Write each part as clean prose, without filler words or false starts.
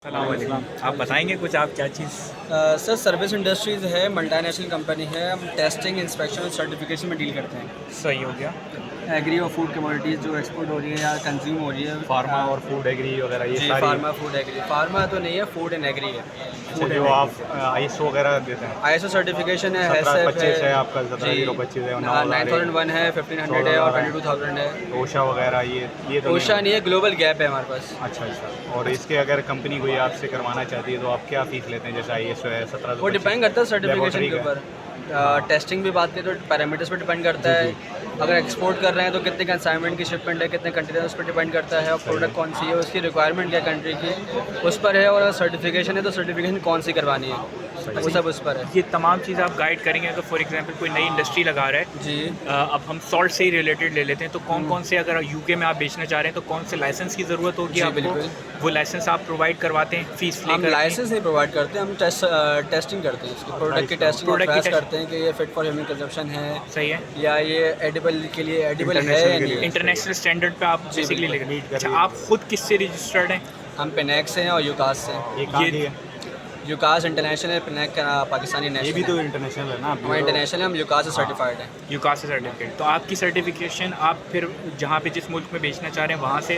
सलाम। आप बताएंगे कुछ आप क्या चीज़? सर सर्विस इंडस्ट्रीज़ है, मल्टीनेशनल कंपनी है। हम टेस्टिंग, इंस्पेक्शन और सर्टिफिकेशन में डील करते हैं। सही हो गया। एग्री और फूड कमोडिटीज़ जो एक्सपोर्ट हो रही है या कंज्यूम हो रही है। फार्मा और फूड एग्री वगैरह ये जी, सारी। Pharma food agree. फार्मा तो नहीं है, फूड एंड एग्री है। अच्छा, जो आप आईएसओ वगैरह देते हैं। ISO सर्टिफिकेशन है, 1725 है है आपका, 1725 है, 9001 है, 1500 है और 22000 है। ओशा वगैरह ये तो ओशा नहीं है, ग्लोबल गैप है हमारे पास। अच्छा। और इसके अगर कंपनी कोई आपसे करवाना चाहती है तो आप क्या फीस लेते हैं? जैसे आईएसओ है 1725। वो डिपेंड करता है सर्टिफिकेशन के Laboratory ऊपर। टेस्टिंग भी बात करें तो पैरामीटर्स पर डिपेंड करता है। अगर एक्सपोर्ट कर रहे हैं तो कितने कंसाइनमेंट की शिपमेंट है, कितने कंटेनर, उस पर डिपेंड करता है। और प्रोडक्ट कौन सी है, उसकी रिक्वायरमेंट क्या कंट्री की, उस पर है। और सर्टिफिकेशन है तो सर्टिफिकेशन कौन सी करवानी है, वो सब उस पर है। ये तमाम चीज़ आप गाइड करेंगे। अगर फॉर एग्जांपल कोई नई इंडस्ट्री लगा रहा है, जी अब हम सॉल्ट से ही रिलेटेड ले लेते हैं, तो कौन से अगर यूके में आप बेचना चाह रहे हैं तो कौन से लाइसेंस की ज़रूरत होगी जी, आपको? बिल्कुल। वो लाइसेंस आप प्रोवाइड करवाते हैं फीस हम लेकर? लाइसेंस नहीं प्रोवाइड करते, हम टेस्टिंग करते हैं इसकी, प्रोडक्ट की टेस्टिंग और ट्रेस करते हैं कि ये फिट फॉर ह्यूमन कंजप्शन है सही है। या ये एडिबल के लिए एडिबल है या नहीं है। इंटरनेशनल स्टैंडर्ड पे आप जी, बेसिकली बिल्कुल। लेकर। अच्छा, आप खुद किससे रजिस्टर्ड हैं? हम पेनेक्स हैं और यूकास से। ये कहाँ की है? यूकास इंटरनेशनल है, पेनेक पाकिस्तानी ये नेशनल भी है। तो इंटरनेशनल है ना? हमारा इंटरनेशनल है, हम यूकास से सर्टिफाइड है। यूकास से सर्टिफिकेट। तो आपकी सर्टिफिकेशन आप फिर जहाँ पे जिस मुल्क में बेचना चाह रहे हैं वहाँ से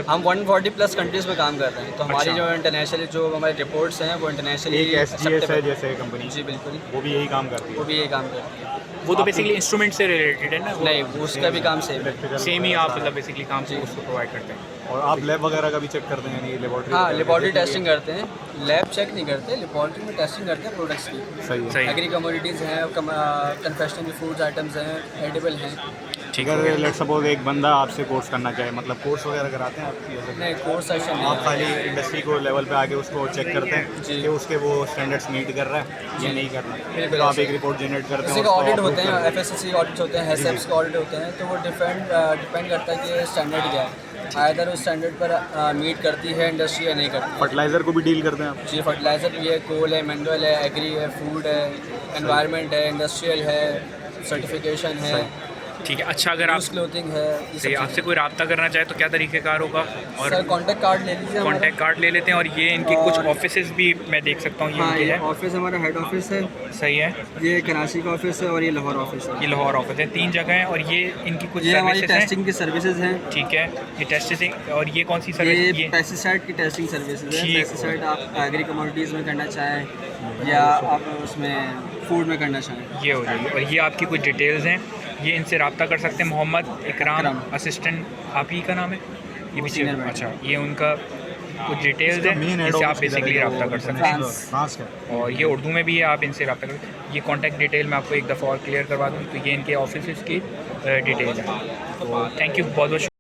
हम 140 प्लस कंट्रीज़ में काम कर रहे हैं, तो हमारी अच्छा। जो इंटरनेशनल जो हमारी रिपोर्ट्स हैं वो इंटरनेशनली एक SGS है जैसे कंपनी, जी बिल्कुल, वो भी यही काम करती वो है। भी यही काम करती है। वो तो बेसिकली इंस्ट्रूमेंट से रिलेटेड है ना? नहीं, उसका भी काम सेम है। सेम ही आप मतलब बेसिकली काम से उसको प्रोवाइड करते हैं। और आप लैब वगैरह का भी चेक करते हैं? यानी लेबोरेटरी? हाँ, लेबॉर्ट्री टेस्टिंग करते हैं, लैब चेक नहीं करते, लेबॉर्ट्री में टेस्टिंग करते हैं प्रोडक्ट्स की। सही है। सही है। एग्री कमोडिटीज़ हैं, कन्फेक्शनरी फूड्स आइटम्स हैं, एडिबल हैं। ठीक है। अगर लेट्स सपोज एक बंदा आपसे कोर्स करना चाहे, मतलब कोर्स वगैरह कराते हैं आप? नहीं, कोर्स सेक्शन आप नहीं खाली इंडस्ट्री को लेवल पे आके उसको चेक करते हैं जी। कि उसके वो स्टैंडर्ड्स मीट कर रहा है या नहीं कर रहा है, बिल्कुल तो आप ऐसे। एक रिपोर्ट जनरेट करते किसी हैं, का उसको ऑडिट approve होते हैं, करते हैं। FSSC ऑडिट होते हैं, HACCP के ऑडिट होते हैं, तो वो डिपेंड करता है कि स्टैंडर्ड क्या है। आइदर उस स्टैंडर्ड पर मीट करती है इंडस्ट्री या नहीं करती। फर्टिलाइजर को भी डील करते हैं आप? जी, फर्टिलाइज़र भी है, कोल है, मिनरल है, एग्री है, फूड है, एनवायरनमेंट है, इंडस्ट्रियल है, सर्टिफिकेशन है, ठीक है। अच्छा, अगर आप यूज क्लोथिंग है, ये सब से आपसे चीज़ें। कोई रब्ता करना चाहे तो क्या तरीक़ेकार होगा? और सर कॉन्टैक्ट कार्ड ले लीजिए हमारा। कॉन्टैक्ट कार्ड ले लेते हैं। और ये इनकी कुछ और- ऑफिसेज भी मैं देख सकता हूँ, ये हाँ, इनके ये है। ऑफिस हमारा हेड ऑफिस है, सही है। ये कराची का ऑफिस है और ये लाहौर ऑफिस है। ये लाहौर ऑफिस है, 3 जगह हैं। और ये इनकी कुछ ये हमारी सर्विसेज हैं। टेस्टिंग की सर्विसेज हैं। ठीक है, ये टेस्टिंग। और ये कौन सी सर्विस? ये पेस्टिसाइड की टेस्टिंग सर्विसेज है। ठीक। पेस्टिसाइड आप एग्री कमोडिटीज़ में करना चाहें या आप उसमें फूड में करना चाहें। ये हो जाएगी। और ये आपकी कुछ डिटेल्स हैं, ये इनसे रब्ता कर सकते हैं। मोहम्मद इकराम, इकराम। असिस्टेंट आप ही का नाम है? ये भी Senior manager। अच्छा, ये उनका कुछ डिटेल्स हैं, मेन हेड इनसे आप ऑफिस किधर बेसिकली है? रब्ता कर सकते हैं। फ्रांस का। और ये उर्दू में भी है, आप इनसे रब्ता कर। ये कॉन्टैक्ट डिटेल मैं आपको एक दफ़ा और क्लियर करवा दूँ, तो ये इनके ऑफिस की डिटेल है। तो थैंक यू बहुत बहुत।